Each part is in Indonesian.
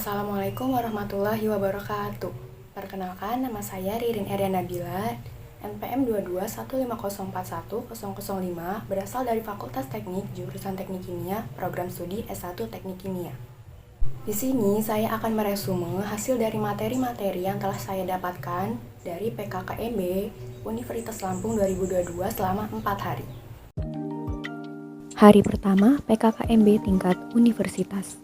Assalamualaikum warahmatullahi wabarakatuh. Perkenalkan, nama saya Ririn Eria Nabila, NPM 22150410005, berasal dari Fakultas Teknik, jurusan Teknik Kimia, program studi S1 Teknik Kimia. Di sini saya akan meresume hasil dari materi-materi yang telah saya dapatkan dari PKKMB Universitas Lampung 2022 selama 4 hari. Hari pertama PKKMB tingkat universitas.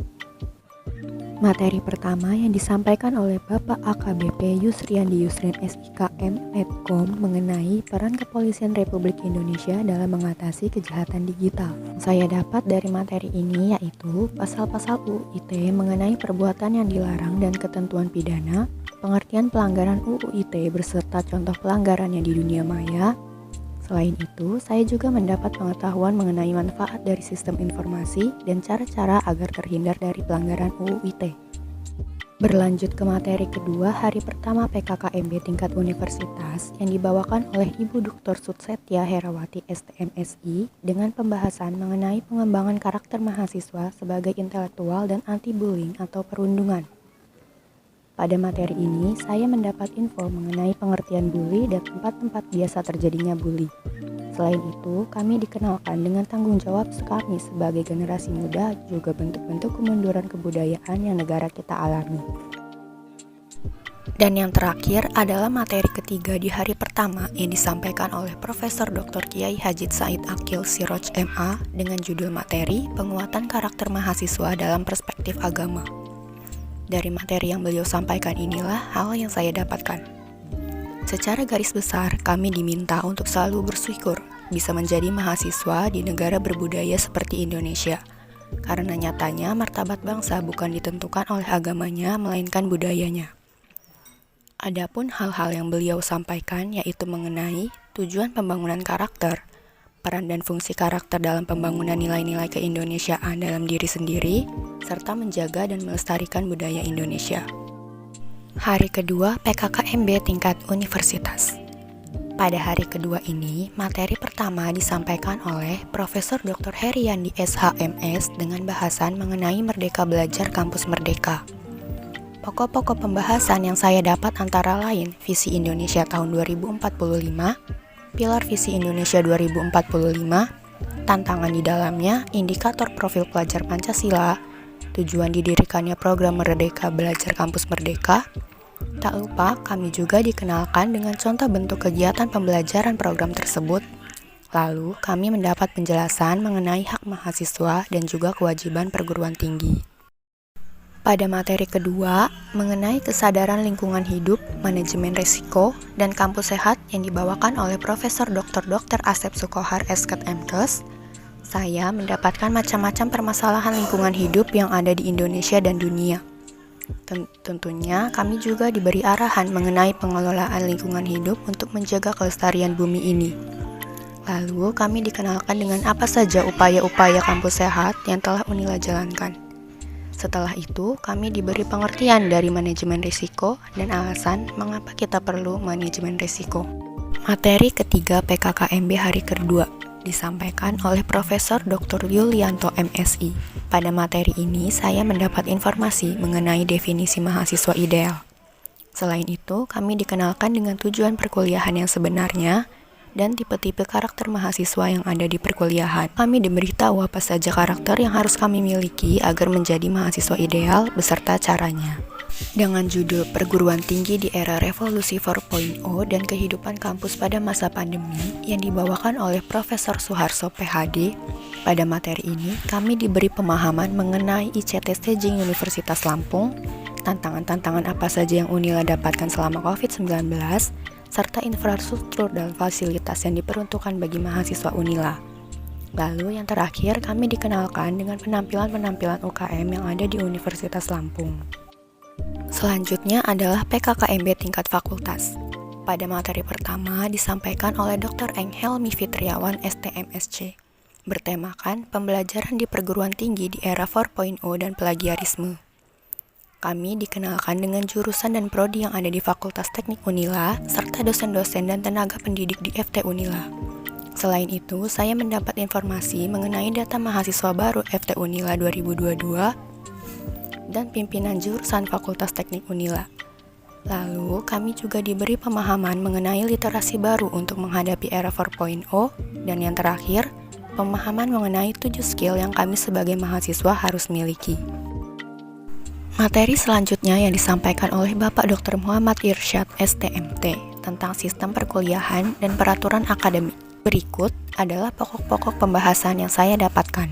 Materi pertama yang disampaikan oleh Bapak AKBP Yusriandi Yusrin SIKM Edkom mengenai peran Kepolisian Republik Indonesia dalam mengatasi kejahatan digital. Saya dapat dari materi ini yaitu pasal-pasal UU ITE mengenai perbuatan yang dilarang dan ketentuan pidana, pengertian pelanggaran UU ITE beserta contoh pelanggarannya di dunia maya. Selain itu, saya juga mendapat pengetahuan mengenai manfaat dari sistem informasi dan cara-cara agar terhindar dari pelanggaran UU ITE. Berlanjut ke materi kedua hari pertama PKKMB tingkat universitas yang dibawakan oleh Ibu Dr. Sutsetya Herawati STMSI dengan pembahasan mengenai pengembangan karakter mahasiswa sebagai intelektual dan anti-bullying atau perundungan. Pada materi ini, saya mendapat info mengenai pengertian bully dan tempat-tempat biasa terjadinya bully. Selain itu, kami dikenalkan dengan tanggung jawab kami sebagai generasi muda, juga bentuk-bentuk kemunduran kebudayaan yang negara kita alami. Dan yang terakhir adalah materi ketiga di hari pertama yang disampaikan oleh Profesor Dr. Kiai Hajid Said Akil Siroj MA dengan judul materi Penguatan Karakter Mahasiswa dalam Perspektif Agama. Dari materi yang beliau sampaikan inilah hal yang saya dapatkan. Secara garis besar, kami diminta untuk selalu bersyukur bisa menjadi mahasiswa di negara berbudaya seperti Indonesia. Karena nyatanya martabat bangsa bukan ditentukan oleh agamanya, melainkan budayanya. Adapun hal-hal yang beliau sampaikan yaitu mengenai tujuan pembangunan karakter, peran dan fungsi karakter dalam pembangunan nilai-nilai keindonesiaan dalam diri sendiri, serta menjaga dan melestarikan budaya Indonesia. Hari kedua PKKMB tingkat universitas. Pada hari kedua ini, materi pertama disampaikan oleh Profesor Dr. Heriandi SHMS dengan bahasan mengenai Merdeka Belajar Kampus Merdeka. Pokok-pokok pembahasan yang saya dapat antara lain Visi Indonesia tahun 2045, Pilar Visi Indonesia 2045, tantangan di dalamnya, indikator profil pelajar Pancasila, tujuan didirikannya program Merdeka Belajar Kampus Merdeka. Tak lupa, kami juga dikenalkan dengan contoh bentuk kegiatan pembelajaran program tersebut. Lalu, kami mendapat penjelasan mengenai hak mahasiswa dan juga kewajiban perguruan tinggi. Pada materi kedua, mengenai kesadaran lingkungan hidup, manajemen risiko, dan kampus sehat yang dibawakan oleh Profesor Dr. Asep Sukohar Esket MKes, saya mendapatkan macam-macam permasalahan lingkungan hidup yang ada di Indonesia dan dunia. Tentunya kami juga diberi arahan mengenai pengelolaan lingkungan hidup untuk menjaga kelestarian bumi ini. Lalu kami dikenalkan dengan apa saja upaya-upaya kampus sehat yang telah Unila jalankan. Setelah itu, kami diberi pengertian dari manajemen risiko dan alasan mengapa kita perlu manajemen risiko. Materi ketiga PKKMB hari kedua disampaikan oleh Profesor Dr. Yulianto MSI. Pada materi ini, saya mendapat informasi mengenai definisi mahasiswa ideal. Selain itu, kami dikenalkan dengan tujuan perkuliahan yang sebenarnya dan tipe-tipe karakter mahasiswa yang ada di perkuliahan. Kami diberitahu apa saja karakter yang harus kami miliki agar menjadi mahasiswa ideal beserta caranya. Dengan judul Perguruan Tinggi di Era Revolusi 4.0 dan Kehidupan Kampus pada Masa Pandemi yang dibawakan oleh Profesor Suharso PhD, pada materi ini kami diberi pemahaman mengenai ICT Staging Universitas Lampung, tantangan-tantangan apa saja yang Unila dapatkan selama COVID-19, serta infrastruktur dan fasilitas yang diperuntukkan bagi mahasiswa Unila. Lalu yang terakhir kami dikenalkan dengan penampilan-penampilan UKM yang ada di Universitas Lampung. Selanjutnya adalah PKKMB tingkat fakultas. Pada materi pertama disampaikan oleh Dr. Eng Helmi Fitriawan STMSC, bertemakan pembelajaran di perguruan tinggi di era 4.0 dan plagiarisme. Kami dikenalkan dengan jurusan dan prodi yang ada di Fakultas Teknik Unila, serta dosen-dosen dan tenaga pendidik di FT Unila. Selain itu, saya mendapat informasi mengenai data mahasiswa baru FT Unila 2022 dan pimpinan jurusan Fakultas Teknik Unila. Lalu, kami juga diberi pemahaman mengenai literasi baru untuk menghadapi era 4.0, dan yang terakhir, pemahaman mengenai 7 skill yang kami sebagai mahasiswa harus miliki. Materi selanjutnya yang disampaikan oleh Bapak Dr. Muhammad Irsyad, STMT, tentang sistem perkuliahan dan peraturan akademik. Berikut adalah pokok-pokok pembahasan yang saya dapatkan.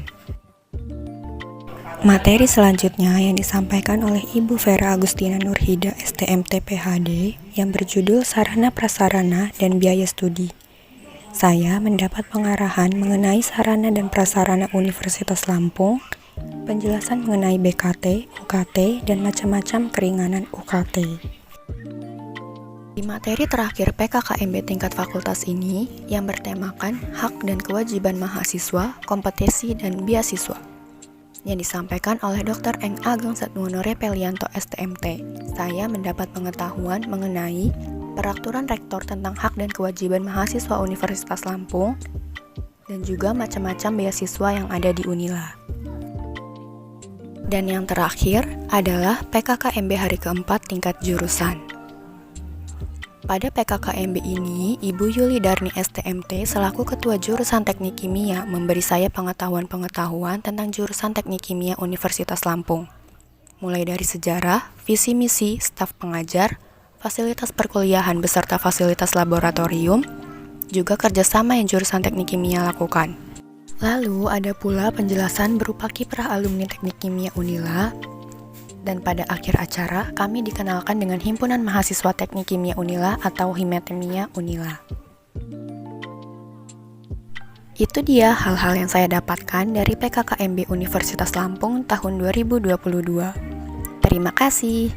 Materi selanjutnya yang disampaikan oleh Ibu Vera Agustina Nurhida, STMT PhD, yang berjudul Sarana Prasarana dan Biaya Studi. Saya mendapat pengarahan mengenai sarana dan prasarana Universitas Lampung, penjelasan mengenai BKT, UKT, dan macam-macam keringanan UKT. Di materi terakhir PKKMB tingkat fakultas ini, yang bertemakan hak dan kewajiban mahasiswa, kompetisi, dan beasiswa, yang disampaikan oleh Dr. Eng Ageng Satmono Repelianto, STMT. Saya mendapat pengetahuan mengenai peraturan rektor tentang hak dan kewajiban mahasiswa Universitas Lampung, dan juga macam-macam beasiswa yang ada di Unila. Dan yang terakhir adalah PKKMB hari keempat tingkat jurusan. Pada PKKMB ini, Ibu Yuli Darni, STMT, selaku Ketua Jurusan Teknik Kimia, memberi saya pengetahuan-pengetahuan tentang jurusan Teknik Kimia Universitas Lampung. Mulai dari sejarah, visi misi, staf pengajar, fasilitas perkuliahan beserta fasilitas laboratorium, juga kerjasama yang jurusan Teknik Kimia lakukan. Lalu ada pula penjelasan berupa kiprah alumni Teknik Kimia Unila. Dan pada akhir acara, kami dikenalkan dengan Himpunan Mahasiswa Teknik Kimia Unila atau Himetemia Unila. Itu dia hal-hal yang saya dapatkan dari PKKMB Universitas Lampung tahun 2022. Terima kasih.